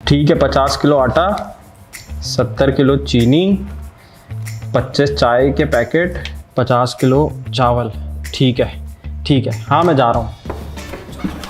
ठीक है, 50 किलो आटा, 70 किलो चीनी, 25 चाय के पैकेट, 50 किलो चावल। ठीक है, हाँ मैं जा रहा हूँ।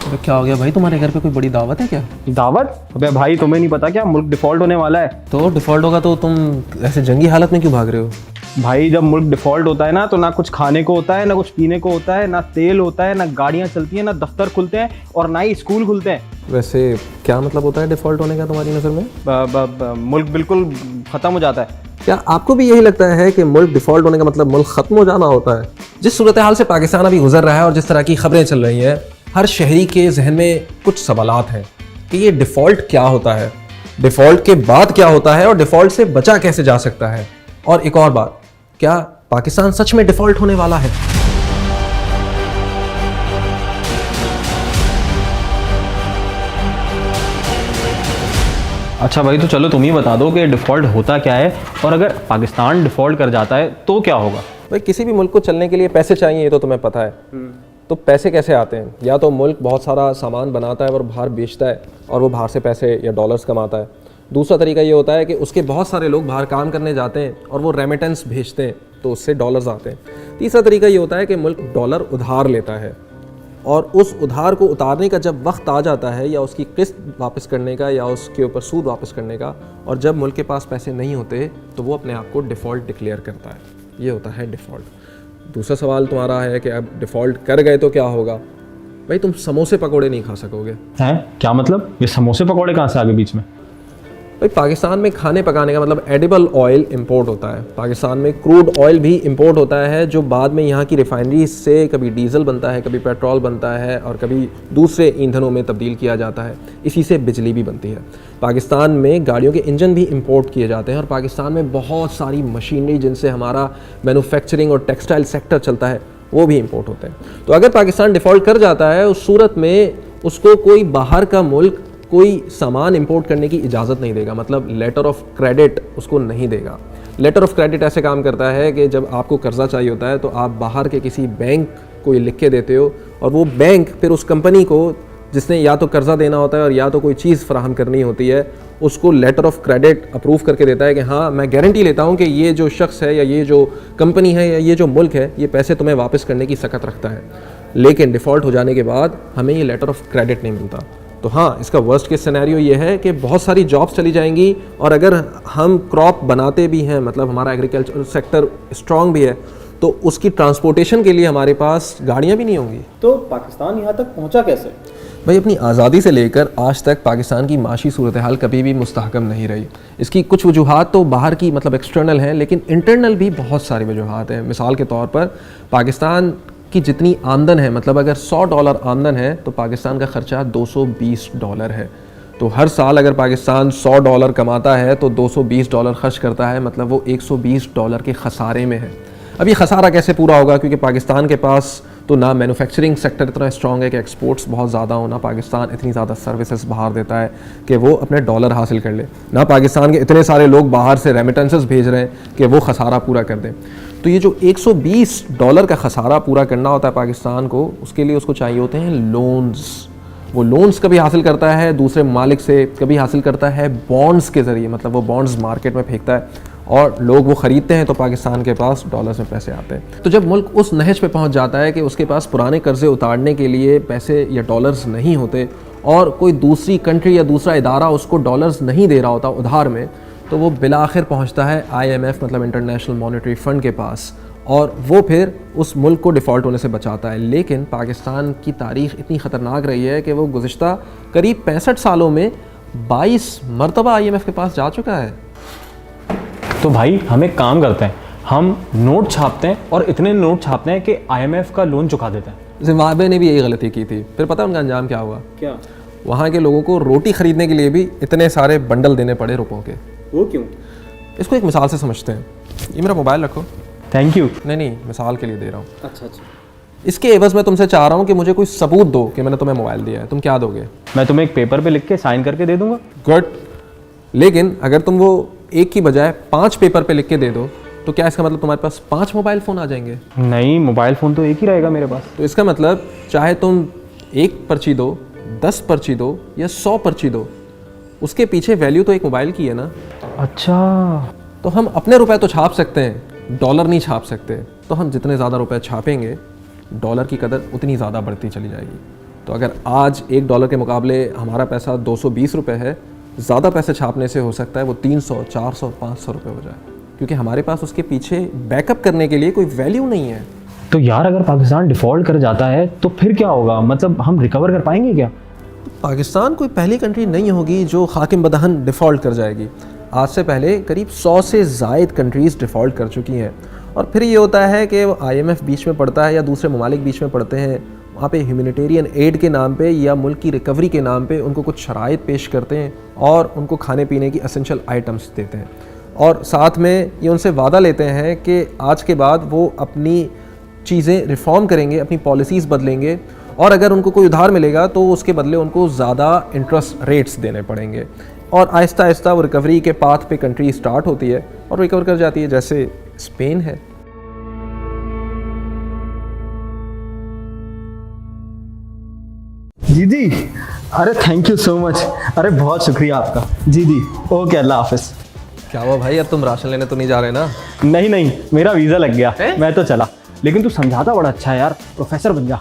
अबे क्या हो गया भाई, तुम्हारे घर पे कोई बड़ी दावत है क्या? दावत? अबे भाई तुम्हें नहीं पता क्या, मुल्क डिफॉल्ट होने वाला है। तो डिफॉल्ट होगा तो तुम ऐसे जंगी हालत में क्यों भाग रहे हो? भाई जब मुल्क डिफॉल्ट होता है ना, तो ना कुछ खाने को होता है, ना कुछ पीने को होता है, ना तेल होता है, ना गाड़ियाँ चलती हैं, ना दफ्तर खुलते हैं और ना ही स्कूल खुलते हैं। वैसे क्या मतलब होता है डिफॉल्ट होने का तुम्हारी नज़र में? मुल्क बिल्कुल ख़त्म हो जाता है। क्या आपको भी यही लगता है कि मुल्क डिफॉल्ट होने का मतलब मुल्क खत्म हो जाना होता है? जिस सूरत हाल से पाकिस्तान अभी गुजर रहा है और जिस तरह की खबरें चल रही हैं, हर शहरी के जहन में कुछ सवालात हैं कि ये डिफ़ॉल्ट क्या होता है, डिफ़ॉल्ट के बाद क्या होता है और डिफ़ॉल्ट से बचा कैसे जा सकता है। और एक और बात, क्या पाकिस्तान सच में डिफ़ॉल्ट होने वाला है? अच्छा भाई, तो चलो तुम ही बता दो कि डिफ़ॉल्ट होता क्या है, और अगर पाकिस्तान डिफ़ॉल्ट कर जाता है तो क्या होगा? भाई किसी भी मुल्क को चलने के लिए पैसे चाहिए, ये तो तुम्हें पता है। तो पैसे कैसे आते हैं? या तो मुल्क बहुत सारा सामान बनाता है और बाहर बेचता है और वो बाहर से पैसे या डॉलर्स कमाता है। दूसरा तरीका ये होता है कि उसके बहुत सारे लोग बाहर काम करने जाते हैं और वो रेमिटेंस भेजते हैं, तो उससे डॉलर्स आते हैं। तीसरा तरीका ये होता है कि मुल्क डॉलर उधार लेता है और उस उधार को उतारने का जब वक्त आ जाता है, या उसकी किस्त वापस करने का, या उसके ऊपर सूद वापस करने का, और जब मुल्क के पास पैसे नहीं होते तो वो अपने आप को डिफ़ॉल्ट डिक्लेयर करता है। ये होता है डिफ़ॉल्ट। दूसरा सवाल तुम्हारा है कि अब डिफ़ॉल्ट कर गए तो क्या होगा? भाई तुम समोसे पकोड़े नहीं खा सकोगे। हैं? क्या मतलब? ये समोसे पकौड़े कहाँ से आ गए बीच में? भाई पाकिस्तान में खाने पकाने का मतलब एडिबल ऑयल इंपोर्ट होता है। पाकिस्तान में क्रूड ऑयल भी इंपोर्ट होता है, जो बाद में यहाँ की रिफाइनरी से कभी डीजल बनता है, कभी पेट्रोल बनता है और कभी दूसरे ईंधनों में तब्दील किया जाता है। इसी से बिजली भी बनती है। पाकिस्तान में गाड़ियों के इंजन भी इंपोर्ट किए जाते हैं और पाकिस्तान में बहुत सारी मशीनरी जिनसे हमारा मैन्युफैक्चरिंग और टेक्सटाइल सेक्टर चलता है, वो भी इंपोर्ट होते हैं। तो अगर पाकिस्तान डिफ़ॉल्ट कर जाता है, उस सूरत में उसको कोई बाहर का मुल्क कोई सामान इंपोर्ट करने की इजाज़त नहीं देगा, मतलब लेटर ऑफ क्रेडिट उसको नहीं देगा। लेटर ऑफ क्रेडिट ऐसे काम करता है कि जब आपको कर्जा चाहिए होता है तो आप बाहर के किसी बैंक को ये लिख के देते हो और वो बैंक फिर उस कंपनी को जिसने या तो कर्जा देना होता है और या तो कोई चीज़ फराहम करनी होती है, उसको लेटर ऑफ क्रेडिट अप्रूव करके देता है कि हाँ मैं गारंटी लेता हूँ कि ये जो शख्स है या ये जो कंपनी है या ये जो मुल्क है, ये पैसे तुम्हें वापस करने की सकत रखता है। लेकिन डिफ़ॉल्ट हो जाने के बाद हमें ये लेटर ऑफ क्रेडिट नहीं मिलता। तो हाँ, इसका वर्स्ट केस सिनेरियो ये है कि बहुत सारी जॉब्स चली जाएंगी, और अगर हम क्रॉप बनाते भी हैं, मतलब हमारा एग्रीकल्चर सेक्टर स्ट्रांग भी है, तो उसकी ट्रांसपोर्टेशन के लिए हमारे पास गाड़ियाँ भी नहीं होंगी। तो पाकिस्तान यहाँ तक पहुँचा कैसे? भाई अपनी आज़ादी से लेकर आज तक पाकिस्तान की माशी सूरत हाल कभी भी मुस्तहकम नहीं रही। इसकी कुछ वजूहात तो बाहर की मतलब एक्सटर्नल हैं, लेकिन इंटरनल भी बहुत सारी वजूहात हैं। मिसाल के तौर पर पाकिस्तान की जितनी आमदन है, मतलब अगर $100 आमदन है तो पाकिस्तान का ख़र्चा $220 है। तो हर साल अगर पाकिस्तान $100 कमाता है तो $220 खर्च करता है, मतलब वो $120 के खसारे में है। अब ये खसारा कैसे पूरा होगा? क्योंकि पाकिस्तान के पास तो ना मैन्युफैक्चरिंग सेक्टर इतना स्ट्रॉन्ग है कि एक्सपोर्ट्स बहुत ज़्यादा हो, ना पाकिस्तान इतनी ज़्यादा सर्विसेज बाहर देता है कि वो अपने डॉलर हासिल कर ले, ना पाकिस्तान के इतने सारे लोग बाहर से रेमिटेंसेस भेज रहे हैं कि वो खसारा पूरा कर दें। तो ये जो $120 का खसारा पूरा करना होता है पाकिस्तान को, उसके लिए उसको चाहिए होते हैं लोन्स। वो लोन्स कभी हासिल करता है दूसरे ममालिक से, कभी हासिल करता है बॉन्ड्स के ज़रिए, मतलब वो बॉन्ड्स मार्केट में फेंकता है और लोग वो ख़रीदते हैं, तो पाकिस्तान के पास डॉलर्स में पैसे आते हैं। तो जब मुल्क उस नहज पे पहुंच जाता है कि उसके पास पुराने कर्ज़े उतारने के लिए पैसे या डॉलर्स नहीं होते और कोई दूसरी कंट्री या दूसरा इदारा उसको डॉलर्स नहीं दे रहा होता उधार में, तो वो बिलाखिर पहुंचता है IMF मतलब इंटरनेशनल मॉनेटरी फ़ंड के पास, और वो फिर उस मुल्क को डिफ़ॉल्ट होने से बचाता है। लेकिन पाकिस्तान की तारीख़ इतनी ख़तरनाक रही है कि वो गुज़िश्ता करीब 65 सालों में 22 मरतबा IMF के पास जा चुका है। तो भाई हम एक काम करते हैं, हम नोट छापते हैं और इतने नोट छापते हैं कि IMF का लोन चुका देते हैं। जिम्बाब्वे ने भी यही गलती की थी, फिर पता है उनका अंजाम क्या हुआ? क्या? वहाँ के लोगों को रोटी खरीदने के लिए भी इतने सारे बंडल देने पड़े रुपयों के। वो क्यों? इसको एक मिसाल से समझते हैं। ये मेरा मोबाइल रखो। Thank you. नहीं, मिसाल के लिए दे रहा हूँ। अच्छा। इसके एवज में तुमसे चाह रहा हूँ कि मुझे कोई सबूत दो कि मैंने तुम्हें मोबाइल दिया है। तुम क्या दोगे? मैं तुम्हें एक पेपर पे लिख के साइन करके दे दूंगा। गुड। लेकिन अगर तुम वो एक की बजाय 5 पेपर पे लिख के दे दो, तो क्या इसका मतलब तुम्हारे पास 5 मोबाइल फ़ोन आ जाएंगे? नहीं, मोबाइल फ़ोन तो एक ही रहेगा मेरे पास। तो इसका मतलब चाहे तुम 1 पर्ची दो, 10 पर्ची दो या 100 पर्ची दो, उसके पीछे वैल्यू तो एक मोबाइल की है ना। अच्छा, तो हम अपने रुपए तो छाप सकते हैं, डॉलर नहीं छाप सकते। तो हम जितने ज़्यादा रुपए छापेंगे डॉलर की कदर उतनी ज़्यादा बढ़ती चली जाएगी। तो अगर आज $1 के मुकाबले हमारा पैसा 220 रुपये है, ज़्यादा पैसे छापने से हो सकता है वो 300, 400, 500 रुपये हो जाए, क्योंकि हमारे पास उसके पीछे बैकअप करने के लिए कोई वैल्यू नहीं है। तो यार अगर पाकिस्तान डिफ़ॉल्ट कर जाता है तो फिर क्या होगा? मतलब हम रिकवर कर पाएंगे क्या? पाकिस्तान कोई पहली कंट्री नहीं होगी जो हाकिम बदहन डिफ़ॉल्ट कर जाएगी। आज से पहले करीब 100 से ज़ायद कंट्रीज़ डिफ़ॉल्ट कर चुकी हैं। और फिर ये होता है कि IMF बीच में पड़ता है या दूसरे ममालिक बीच में पड़ते हैं, वहाँ पे ह्यूमैनिटेरियन एड के नाम पे या मुल्क की रिकवरी के नाम पे उनको कुछ शराइत पेश करते हैं और उनको खाने पीने की एसेंशियल आइटम्स देते हैं, और साथ में ये उनसे वादा लेते हैं कि आज के बाद वो अपनी चीज़ें रिफॉर्म करेंगे, अपनी पॉलिसीज़ बदलेंगे, और अगर उनको कोई उधार मिलेगा तो उसके बदले उनको ज़्यादा इंटरेस्ट रेट्स देने पड़ेंगे। और आहिस्ता आहिस्ता वो रिकवरी के पाथ पे कंट्री स्टार्ट होती है और रिकवर कर जाती है, जैसे स्पेन है। जी जी, अरे थैंक यू सो मच, अरे बहुत शुक्रिया आपका। जी जी, ओके, अल्लाह हाफिज़। क्या हुआ भाई, अब तुम राशन लेने तो नहीं जा रहे ना? नहीं नहीं, मेरा वीज़ा लग गया, मैं तो चला। लेकिन तू समझाता बड़ा अच्छा है यार, प्रोफेसर बन जा।